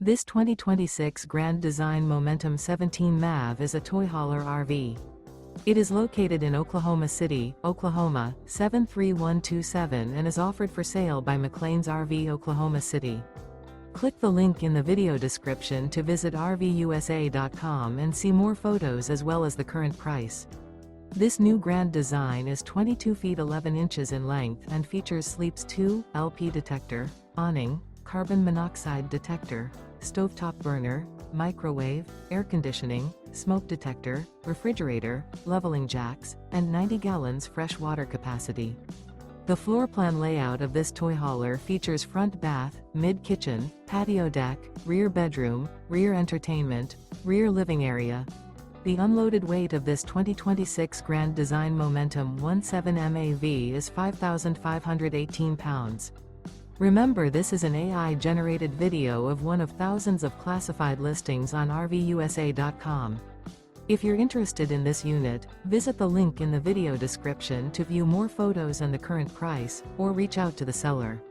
This 2026 Grand Design Momentum 17 MAV is a toy hauler RV. It is located in Oklahoma City, Oklahoma, 73127 and is offered for sale by McClain's RV Oklahoma City. Click the link in the video description to visit RVUSA.com and see more photos as well as the current price. This new Grand Design is 22 feet 11 inches in length and features Sleep's 2 LP detector, awning, carbon monoxide detector, stovetop burner, microwave, air conditioning, smoke detector, refrigerator, leveling jacks, and 90 gallons fresh water capacity. The floor plan layout of this toy hauler features front bath, mid-kitchen, patio deck, rear bedroom, rear entertainment, rear living area. The unloaded weight of this 2026 Grand Design Momentum 17 MAV is 5,518 pounds. Remember, this is an AI-generated video of one of thousands of classified listings on RVUSA.com. If you're interested in this unit, visit the link in the video description to view more photos and the current price, or reach out to the seller.